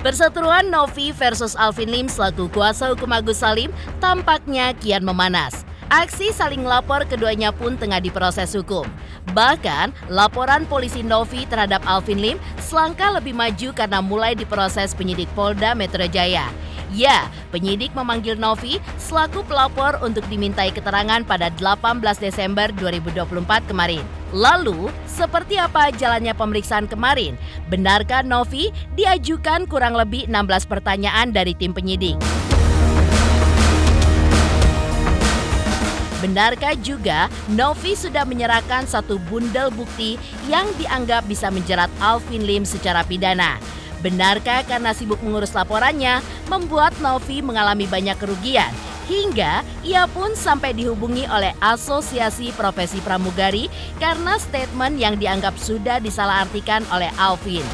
Perseteruan Novi versus Alvin Lim selaku kuasa hukum Agus Salim tampaknya kian memanas. Aksi saling lapor keduanya pun tengah diproses hukum. Bahkan, laporan polisi Novi terhadap Alvin Lim selangkah lebih maju karena mulai diproses penyidik Polda Metro Jaya. Ya, penyidik memanggil Novi selaku pelapor untuk dimintai keterangan pada 18 Desember 2024 kemarin. Lalu, seperti apa jalannya pemeriksaan kemarin? Benarkah Novi diajukan kurang lebih 16 pertanyaan dari tim penyidik? Benarkah juga Novi sudah menyerahkan satu bundel bukti yang dianggap bisa menjerat Alvin Lim secara pidana? Benarkah karena sibuk mengurus laporannya membuat Novi mengalami banyak kerugian hingga ia pun sampai dihubungi oleh Asosiasi Profesi Pramugari karena statement yang dianggap sudah disalahartikan oleh Alvin?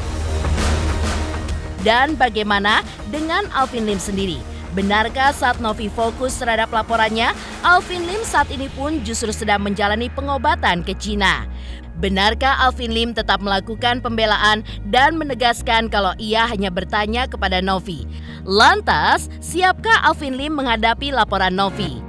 Dan bagaimana dengan Alvin Lim sendiri? Benarkah saat Novi fokus terhadap laporannya, Alvin Lim saat ini pun justru sedang menjalani pengobatan ke Cina? Benarkah Alvin Lim tetap melakukan pembelaan dan menegaskan kalau ia hanya bertanya kepada Novi? Lantas, siapkah Alvin Lim menghadapi laporan Novi?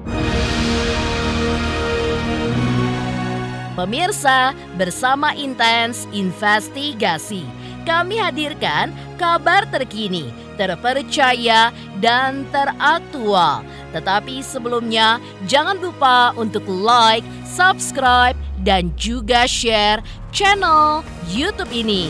Pemirsa, bersama Intens Investigasi, kami hadirkan kabar terkini, terpercaya, dan teraktual. Tetapi sebelumnya, jangan lupa untuk like, subscribe, dan juga share channel YouTube ini.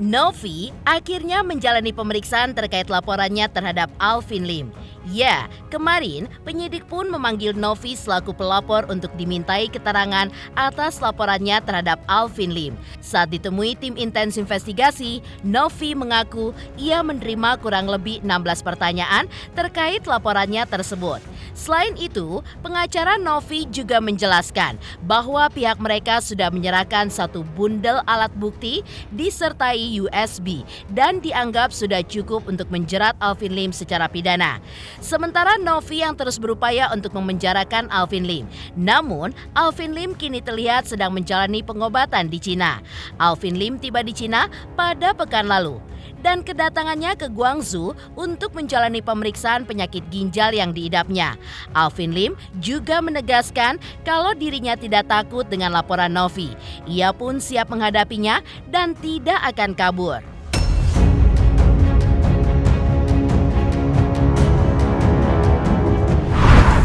Novi akhirnya menjalani pemeriksaan terkait laporannya terhadap Alvin Lim. Ya, kemarin penyidik pun memanggil Novi selaku pelapor untuk dimintai keterangan atas laporannya terhadap Alvin Lim. Saat ditemui tim Intens Investigasi, Novi mengaku ia menerima kurang lebih 16 pertanyaan terkait laporannya tersebut. Selain itu, pengacara Novi juga menjelaskan bahwa pihak mereka sudah menyerahkan satu bundel alat bukti disertai USB dan dianggap sudah cukup untuk menjerat Alvin Lim secara pidana. Sementara Novi yang terus berupaya untuk memenjarakan Alvin Lim. Namun, Alvin Lim kini terlihat sedang menjalani pengobatan di Cina. Alvin Lim tiba di Cina pada pekan lalu dan kedatangannya ke Guangzhou untuk menjalani pemeriksaan penyakit ginjal yang diidapnya. Alvin Lim juga menegaskan kalau dirinya tidak takut dengan laporan Novi. Ia pun siap menghadapinya dan tidak akan kabur.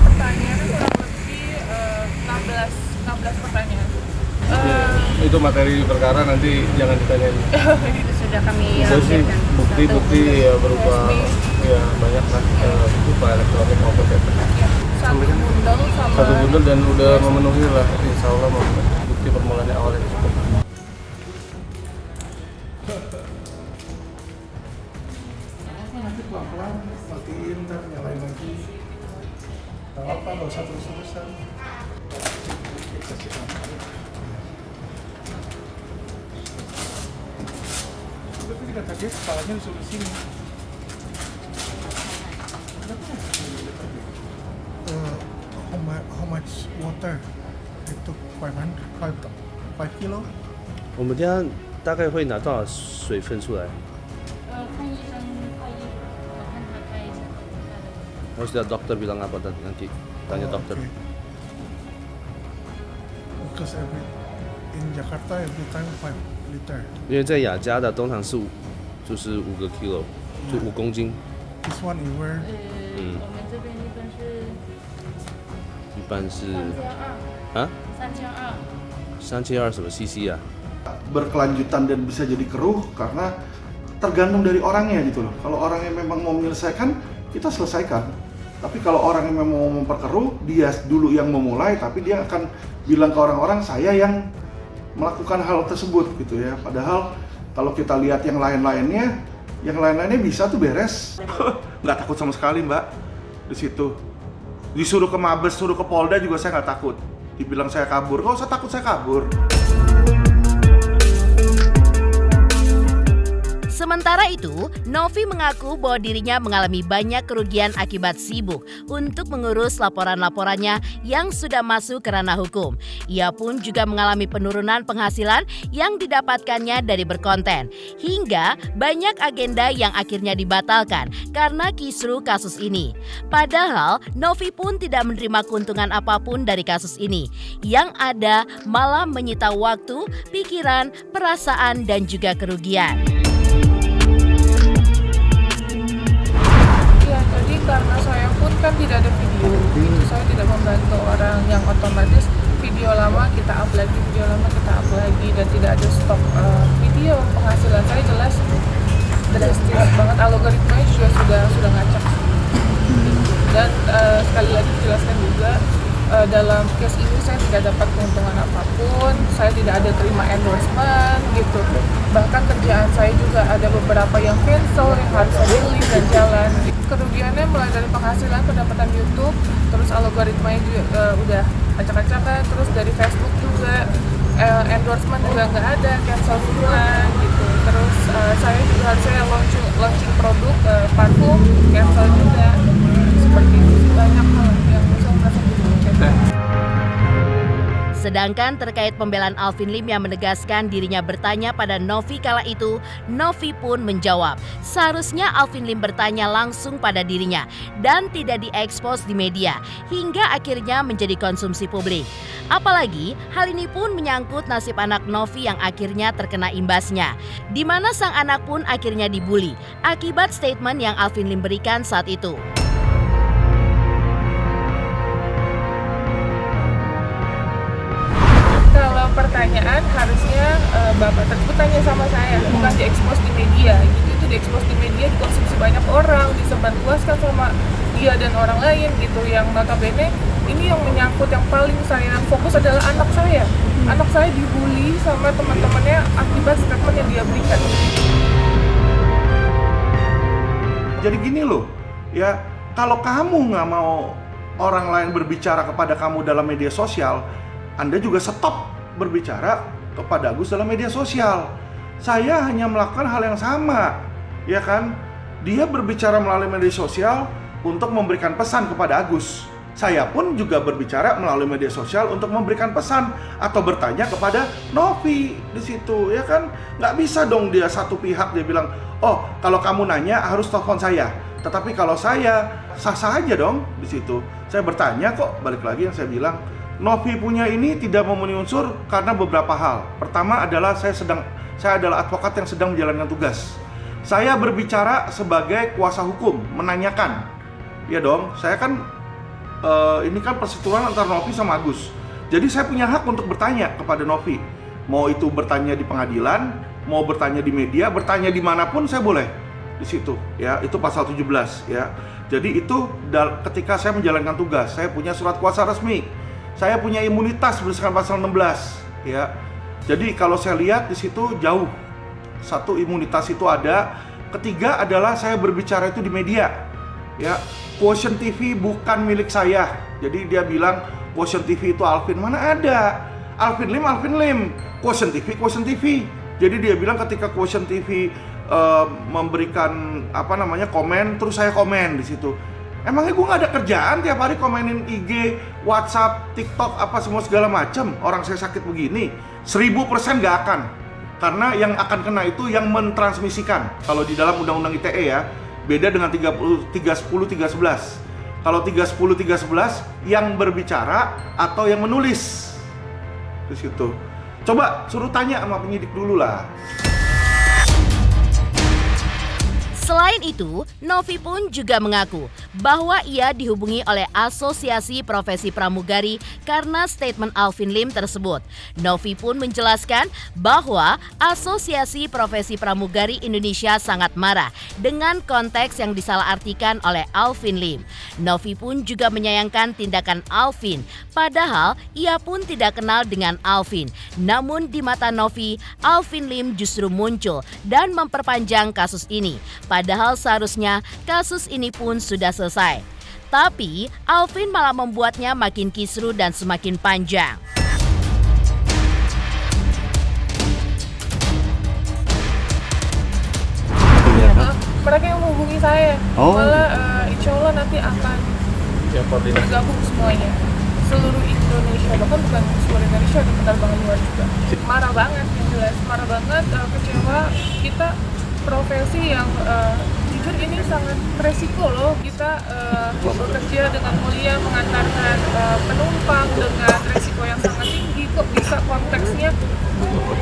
Pertanyaannya kurang lebih 16 pertanyaan. Itu materi perkara nanti jangan ditanyain. Itu sudah kami Itu sih lampirkan. bukti-bukti ya berupa ya banyak lah berupa elektronik maupun paper. Satu bundel sama Satu bundel dan udah memenuhi lah, insya Allah bukti permulaan awal yang cukup. Nanti pelan-pelan matiin, ntar nyalain lagi. Gak apa-apa, gak usah terus-terusan. Tapi kata dia kepalanya disuruh sini. How much water? It took 5 kilo. 我们这样大概会拿多少水分出来？看医生开医，我看他开什么他的。 我sudah dokter bilang apa nanti tanya dokter. Okay. Because in Jakarta every time 5 liter. 因为在雅加的通常是就是5个 kilo， 就5公斤， This one is where 我们这边一般是3200啊3200。 3200什么 cc 啊？ berkelanjutan dan bisa jadi keruh karena tergantung dari orangnya gitu loh. Kalau orangnya memang mau menyelesaikan, kita selesaikan. Tapi kalau orang yang memang mau memperkeruh, dia dulu yang memulai, tapi dia akan bilang ke orang-orang saya yang melakukan hal tersebut gitu ya. Padahal kalau kita lihat yang lain-lainnya bisa tuh beres. Nggak takut sama sekali Mbak di situ. Disuruh ke Mabes, suruh ke Polda juga saya nggak takut. Dibilang saya kabur, nggak usah takut saya kabur. Sementara itu, Novi mengaku bahwa dirinya mengalami banyak kerugian akibat sibuk untuk mengurus laporan-laporannya yang sudah masuk ke ranah hukum. Ia pun juga mengalami penurunan penghasilan yang didapatkannya dari berkonten, hingga banyak agenda yang akhirnya dibatalkan karena kisru kasus ini. Padahal, Novi pun tidak menerima keuntungan apapun dari kasus ini. Yang ada malah menyita waktu, pikiran, perasaan, dan juga kerugian. Karena saya pun kan tidak ada video, itu saya tidak membantu orang, yang otomatis video lama kita up lagi, video lama kita up lagi, dan tidak ada stok video. Penghasilan saya jelas drastis banget, algoritmanya juga sudah ngacak. Dan sekali lagi dijelaskan juga, dalam case ini saya tidak dapat keuntungan apapun, saya tidak ada terima endorsement gitu. Bahkan kerjaan saya juga ada beberapa yang cancel, yang harus saya delete dan jalan. Kerugiannya mulai dari penghasilan, pendapatan YouTube, terus algoritmanya juga udah acak-acakan, terus dari Facebook juga endorsement juga nggak ada, cancel semua gitu. Terus saya juga harusnya launching produk parfum, cancel juga. Seperti itu, banyak hal yang saya merasa dirugikan. Sedangkan terkait pembelaan Alvin Lim yang menegaskan dirinya bertanya pada Novi kala itu, Novi pun menjawab, seharusnya Alvin Lim bertanya langsung pada dirinya dan tidak diekspos di media, hingga akhirnya menjadi konsumsi publik. Apalagi hal ini pun menyangkut nasib anak Novi yang akhirnya terkena imbasnya, di mana sang anak pun akhirnya dibully akibat statement yang Alvin Lim berikan saat itu. Pertanyaan harusnya Bapak tersebut tanya sama saya, bukan diekspos di media. Gitu, itu diekspos di media, dikonsumsi banyak orang, disebarluaskan sama dia dan orang lain gitu. Yang notabene ini yang menyangkut, yang paling saya fokus adalah anak saya. Anak saya dibully sama teman-temannya akibat statement yang dia berikan. Jadi gini loh, ya kalau kamu nggak mau orang lain berbicara kepada kamu dalam media sosial, Anda juga stop berbicara kepada Agus dalam media sosial. Saya hanya melakukan hal yang sama, ya kan? Dia berbicara melalui media sosial untuk memberikan pesan kepada Agus. Saya pun juga berbicara melalui media sosial untuk memberikan pesan atau bertanya kepada Novi di situ, ya kan? Nggak bisa dong dia satu pihak dia bilang, oh kalau kamu nanya harus telepon saya. Tetapi kalau saya sah-sah aja dong di situ. Saya bertanya kok, balik lagi yang saya bilang. Novi punya ini tidak memenuhi unsur karena beberapa hal. Pertama adalah saya adalah advokat yang sedang menjalankan tugas. Saya berbicara sebagai kuasa hukum, menanyakan. Ya dong, saya kan ini kan persetujuan antara Novi sama Agus. Jadi saya punya hak untuk bertanya kepada Novi. Mau itu bertanya di pengadilan, mau bertanya di media, bertanya dimanapun saya boleh di situ. Ya, itu pasal 17 ya. Jadi itu ketika saya menjalankan tugas, saya punya surat kuasa resmi. Saya punya imunitas berdasarkan pasal 16 ya. Jadi kalau saya lihat di situ jauh. Satu, imunitas itu ada. Ketiga adalah saya berbicara itu di media. Ya, Quotient TV bukan milik saya. Jadi dia bilang Quotient TV itu Alvin, mana ada? Alvin Lim. Quotient TV. Jadi dia bilang ketika Quotient TV memberikan komen, terus saya komen di situ. Emangnya gue gak ada kerjaan tiap hari komenin IG, WhatsApp, TikTok, apa semua segala macam. Orang saya sakit begini, 1000% gak akan. Karena yang akan kena itu yang mentransmisikan. Kalau di dalam Undang-Undang ITE ya, beda dengan 310, 311. Kalau 310, 311 yang berbicara atau yang menulis di situ. Coba suruh tanya sama penyidik dulu lah. Selain itu, Novi pun juga mengaku bahwa ia dihubungi oleh Asosiasi Profesi Pramugari karena statement Alvin Lim tersebut. Novi pun menjelaskan bahwa Asosiasi Profesi Pramugari Indonesia sangat marah dengan konteks yang disalahartikan oleh Alvin Lim. Novi pun juga menyayangkan tindakan Alvin, padahal ia pun tidak kenal dengan Alvin. Namun di mata Novi, Alvin Lim justru muncul dan memperpanjang kasus ini. Padahal seharusnya kasus ini pun sudah selesai. Tapi Alvin malah membuatnya makin kisruh dan semakin panjang. Mereka yang menghubungi saya, malah insya Allah nanti akan Ya koordinasi. bergabung semuanya, seluruh Indonesia, bahkan bukan seluruh Indonesia, ada penerbangan luar juga. Marah banget, yang jelas marah banget, kecewa. Kita profesi yang jujur ini sangat resiko loh. Kita bekerja dengan mulia, mengantarkan penumpang dengan resiko yang sangat tinggi. Kok bisa konteksnya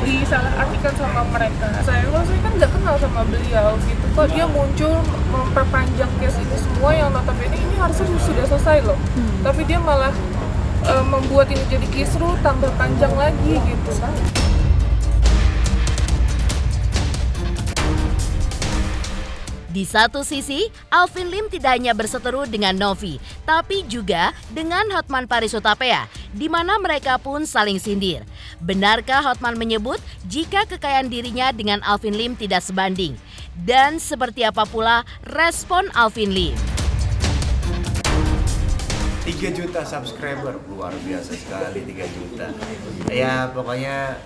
disalahartikan sama mereka? Saya kan nggak kenal sama beliau gitu. Kok dia muncul memperpanjang case ini semua yang notabene ini harusnya sudah selesai loh. Tapi dia malah membuat ini jadi kisruh, tambah panjang lagi gitu. Di satu sisi, Alvin Lim tidak hanya berseteru dengan Novi, tapi juga dengan Hotman Paris Hutapea, di mana mereka pun saling sindir. Benarkah Hotman menyebut jika kekayaan dirinya dengan Alvin Lim tidak sebanding? Dan seperti apa pula respon Alvin Lim? 3 juta subscriber, luar biasa sekali 3 juta. Ya pokoknya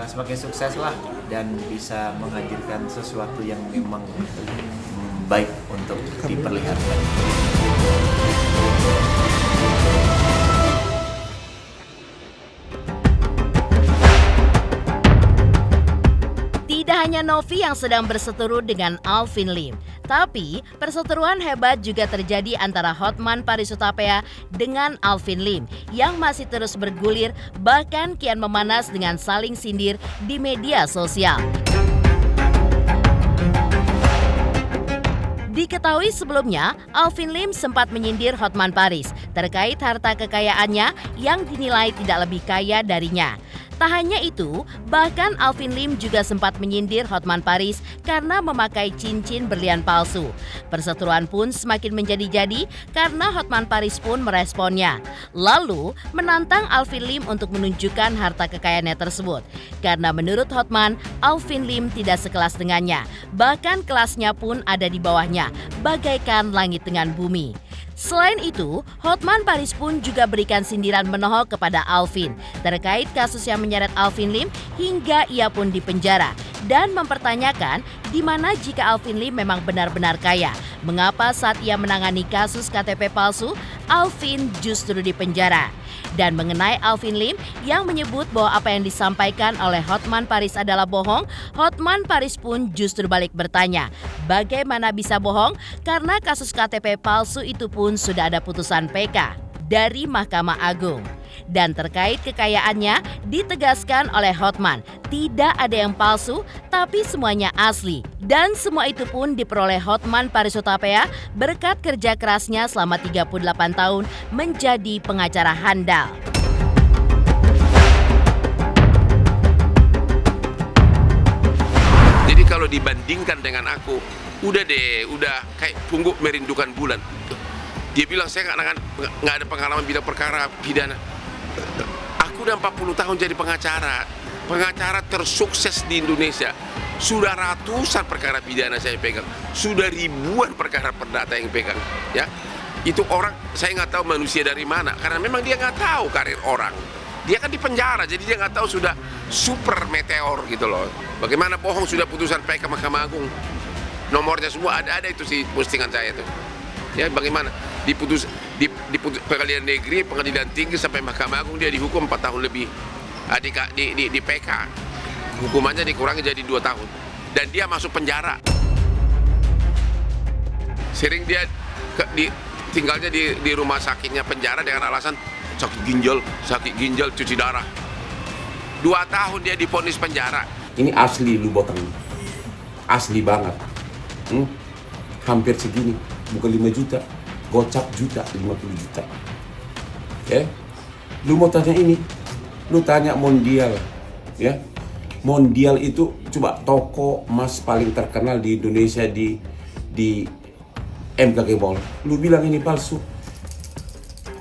semakin sukses lah dan bisa menghadirkan sesuatu yang memang baik untuk diperlihatkan. Tidak hanya Novi yang sedang berseteru dengan Alvin Lim, tapi perseteruan hebat juga terjadi antara Hotman Paris Hutapea dengan Alvin Lim yang masih terus bergulir, bahkan kian memanas dengan saling sindir di media sosial. Diketahui sebelumnya, Alvin Lim sempat menyindir Hotman Paris terkait harta kekayaannya yang dinilai tidak lebih kaya darinya. Tak hanya itu, bahkan Alvin Lim juga sempat menyindir Hotman Paris karena memakai cincin berlian palsu. Perseteruan pun semakin menjadi-jadi karena Hotman Paris pun meresponnya. Lalu menantang Alvin Lim untuk menunjukkan harta kekayaannya tersebut. Karena menurut Hotman, Alvin Lim tidak sekelas dengannya. Bahkan kelasnya pun ada di bawahnya, bagaikan langit dengan bumi. Selain itu, Hotman Paris pun juga berikan sindiran menohok kepada Alvin terkait kasus yang menyeret Alvin Lim hingga ia pun dipenjara dan mempertanyakan di mana jika Alvin Lim memang benar-benar kaya, mengapa saat ia menangani kasus KTP palsu, Alvin justru dipenjara. Dan mengenai Alvin Lim yang menyebut bahwa apa yang disampaikan oleh Hotman Paris adalah bohong, Hotman Paris pun justru balik bertanya, bagaimana bisa bohong? Karena kasus KTP palsu itu pun sudah ada putusan PK dari Mahkamah Agung. Dan terkait kekayaannya, ditegaskan oleh Hotman, tidak ada yang palsu, tapi semuanya asli. Dan semua itu pun diperoleh Hotman Paris Hutapea berkat kerja kerasnya selama 38 tahun menjadi pengacara handal. Jadi kalau dibandingkan dengan aku, udah kayak tunggu merindukan bulan. Dia bilang saya nggak ada pengalaman bidang perkara pidana. Aku udah 40 tahun jadi pengacara tersukses di Indonesia. Sudah ratusan perkara pidana saya pegang, sudah ribuan perkara perdata yang pegang. Ya, itu orang saya nggak tahu manusia dari mana, karena memang dia nggak tahu karir orang. Dia kan di penjara, jadi dia nggak tahu sudah super meteor gitu loh. Bagaimana bohong sudah putusan PK Mahkamah Agung, nomornya semua ada itu sih postingan saya tuh. Ya bagaimana diputus pengadilan negeri, pengadilan tinggi sampai Mahkamah Agung dia dihukum 4 tahun lebih. Di PK hukumannya dikurangi jadi 2 tahun dan dia masuk penjara. Sering dia tinggalnya di rumah sakitnya penjara dengan alasan sakit ginjal cuci darah. 2 tahun dia divonis penjara. Ini asli Lubotang, asli banget. Hampir segini, bukan 5 juta, gocap juta, 50 juta. Ya, lu mau tanya ini, lu tanya Mondial, ya. Mondial itu coba toko emas paling terkenal di Indonesia di MKG Mall. Lu bilang ini palsu,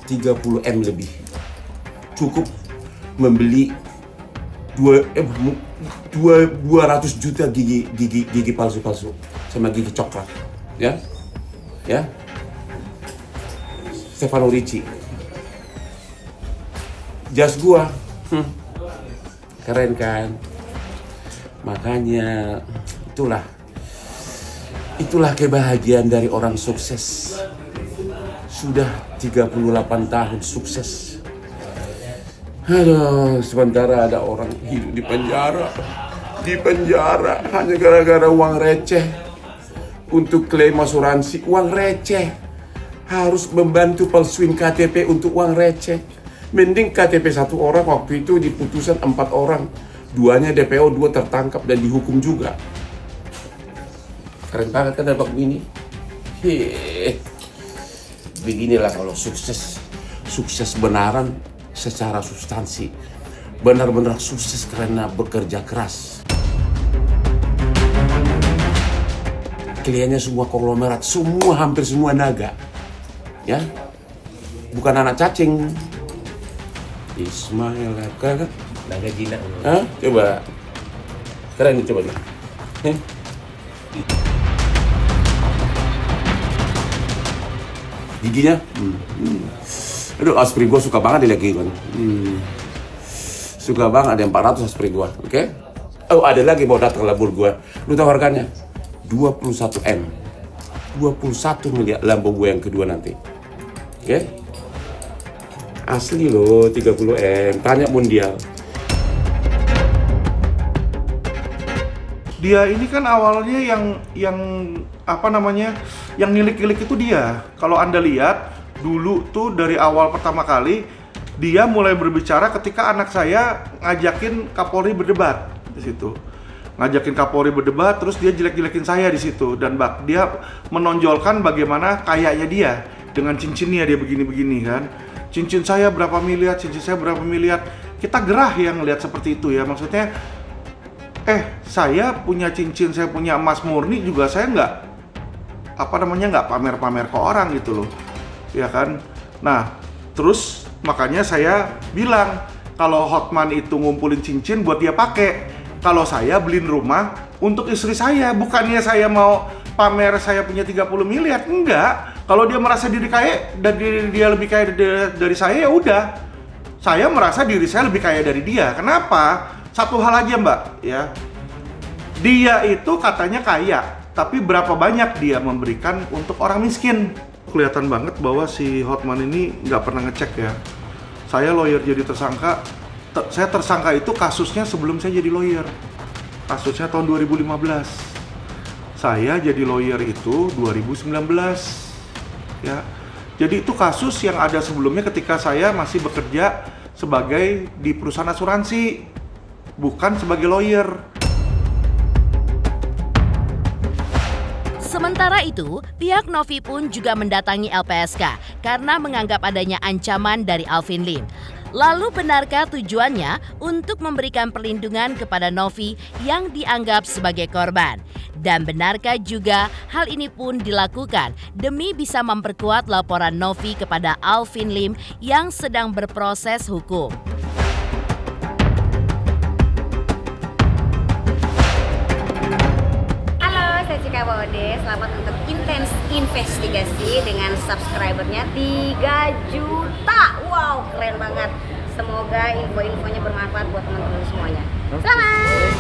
30 M lebih. Cukup membeli 200 juta gigi palsu-palsu sama gigi coklat, ya. Stefano Ricci. Jas gua. Keren kan? Makanya itulah kebahagiaan dari orang sukses. Sudah 38 tahun sukses. Aduh, sementara ada orang hidup di penjara hanya gara-gara uang receh. Untuk klaim asuransi, uang receh. Harus membantu palsuin KTP untuk uang receh. Mending KTP 1 orang, waktu itu diputusan 4 orang. 2-nya DPO, 2 tertangkap dan dihukum juga. Keren banget kan dapat begini. Beginilah kalau sukses benaran secara substansi. Benar-benar sukses karena bekerja keras. Kliennya semua konglomerat, hampir semua naga. Ya, bukan anak cacing. Ismail kan? Naga jinak. Hah? Coba. Keren nih, coba nih. Giginya? Aduh, aspri gue suka banget di kan. Suka banget, ada 400 aspri gue, oke? Oh, ada lagi mau datang labur gue. Lu tahu harganya? 21 M. 21 miliar lampu gue yang kedua nanti. Oke? Asli loh, 30 M. Tanya Mundial. Dia ini kan awalnya yang apa namanya, yang nilik-nilik itu dia. Kalau Anda lihat dulu tuh dari awal pertama kali dia mulai berbicara ketika anak saya ngajakin Kapolri berdebat di situ. Ngajakin Kapolri berdebat, terus dia jelek-jelekin saya di situ dan dia menonjolkan bagaimana kayanya dia dengan cincinnya dia begini-begini kan. Cincin saya berapa miliar, cincin saya berapa miliar. Kita gerah yang lihat seperti itu ya, maksudnya saya punya cincin, saya punya emas murni juga saya nggak pamer-pamer ke orang gitu loh, ya kan. Nah, terus makanya saya bilang kalau Hotman itu ngumpulin cincin buat dia pakai, kalau saya beliin rumah untuk istri saya, bukannya saya mau pamer saya punya 30 miliar, enggak. Kalau dia merasa diri kaya dan dia lebih kaya dari saya, ya udah. Saya merasa diri saya lebih kaya dari dia. Kenapa? Satu hal aja Mbak, ya. Dia itu katanya kaya, tapi berapa banyak dia memberikan untuk orang miskin? Kelihatan banget bahwa si Hotman ini nggak pernah ngecek ya. Saya lawyer jadi tersangka, saya tersangka itu kasusnya sebelum saya jadi lawyer. Kasusnya tahun 2015. Saya jadi lawyer itu 2019. Ya. Jadi itu kasus yang ada sebelumnya ketika saya masih bekerja sebagai di perusahaan asuransi, bukan sebagai lawyer. Sementara itu, pihak Novi pun juga mendatangi LPSK karena menganggap adanya ancaman dari Alvin Lim. Lalu benarkah tujuannya untuk memberikan perlindungan kepada Novi yang dianggap sebagai korban? Dan benarkah juga hal ini pun dilakukan demi bisa memperkuat laporan Novi kepada Alvin Lim yang sedang berproses hukum? Cika Bode, selamat untuk Intens Investigasi dengan subscribernya 3 juta. Wow, keren banget. Semoga info-infonya bermanfaat buat teman-teman semuanya. Selamat!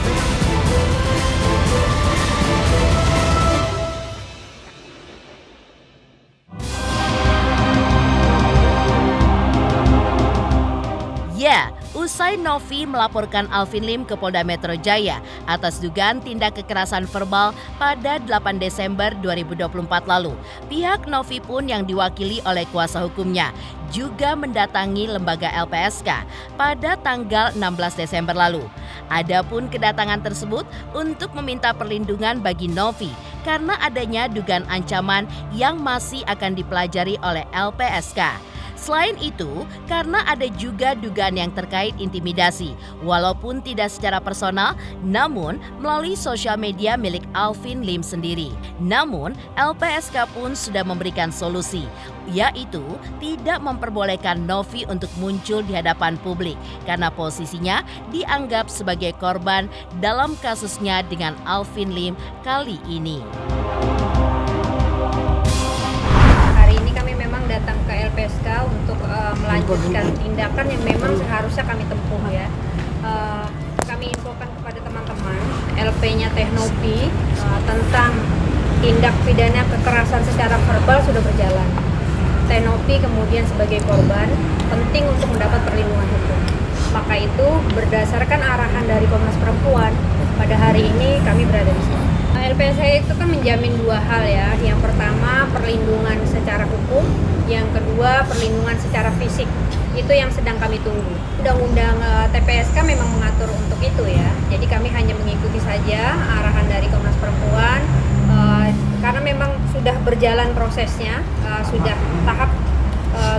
Ya, usai Novi melaporkan Alvin Lim ke Polda Metro Jaya atas dugaan tindak kekerasan verbal pada 8 Desember 2024 lalu, pihak Novi pun yang diwakili oleh kuasa hukumnya juga mendatangi lembaga LPSK pada tanggal 16 Desember lalu. Adapun kedatangan tersebut untuk meminta perlindungan bagi Novi karena adanya dugaan ancaman yang masih akan dipelajari oleh LPSK. Selain itu, karena ada juga dugaan yang terkait intimidasi, walaupun tidak secara personal, namun melalui sosial media milik Alvin Lim sendiri. Namun, LPSK pun sudah memberikan solusi, yaitu tidak memperbolehkan Novi untuk muncul di hadapan publik karena posisinya dianggap sebagai korban dalam kasusnya dengan Alvin Lim kali ini. Hari ini kami memang datang ke LPSK untuk melanjutkan tindakan yang memang seharusnya kami tempuh ya. Kami infokan kepada teman-teman LP-nya Teknopi tentang tindak pidana kekerasan secara verbal sudah berjalan. Teknopi kemudian sebagai korban penting untuk mendapat perlindungan hukum. Maka itu berdasarkan arahan dari Komnas Perempuan pada hari ini kami berada di sini. LPSK itu kan menjamin dua hal ya. Yang pertama perlindungan secara hukum, yang kedua perlindungan secara fisik. Itu yang sedang kami tunggu. Undang-undang TPSK memang mengatur untuk itu ya. Jadi kami hanya mengikuti saja arahan dari Komnas Perempuan. Karena memang sudah berjalan prosesnya, sudah tahap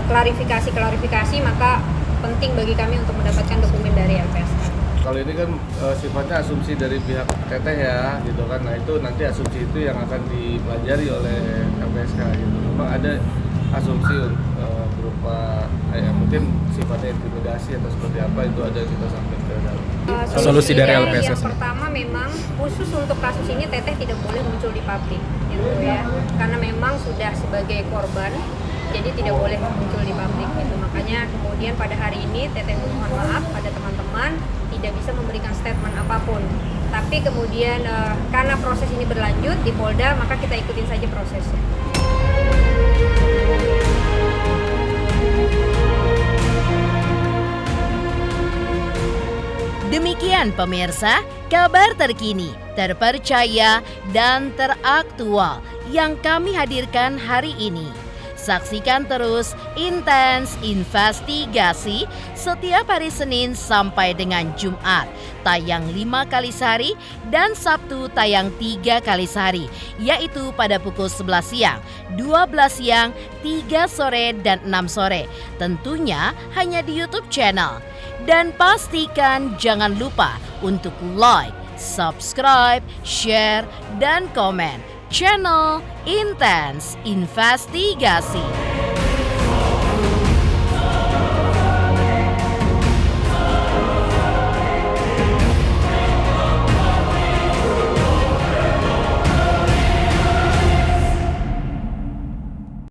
klarifikasi, maka penting bagi kami untuk mendapatkan dokumen dari LPSK. Kalau ini kan sifatnya asumsi dari pihak Teteh ya, gitu kan. Nah itu nanti asumsi itu yang akan dipelajari oleh LPSK. Gitu. Memang ada asumsi berupa mungkin sifatnya intimidasi atau seperti apa, itu ada kita sampaikan ke dalam. Solusi dari LPSK yang pertama memang khusus untuk kasus ini Teteh tidak boleh muncul di publik, gitu ya. Karena memang sudah sebagai korban, jadi tidak boleh muncul di publik gitu. Makanya kemudian pada hari ini Teteh mohon maaf pada teman-teman tidak bisa memberikan statement apapun. Tapi kemudian karena proses ini berlanjut di Polda, maka kita ikutin saja prosesnya. Demikian pemirsa, kabar terkini, terpercaya, dan teraktual yang kami hadirkan hari ini. Saksikan terus Intens Investigasi setiap hari Senin sampai dengan Jumat, tayang 5 kali sehari dan Sabtu tayang 3 kali sehari, yaitu pada pukul 11 siang, 12 siang, 3 sore, dan 6 sore. Tentunya hanya di YouTube channel. Dan pastikan jangan lupa untuk like, subscribe, share, dan komen channel Intens Investigasi.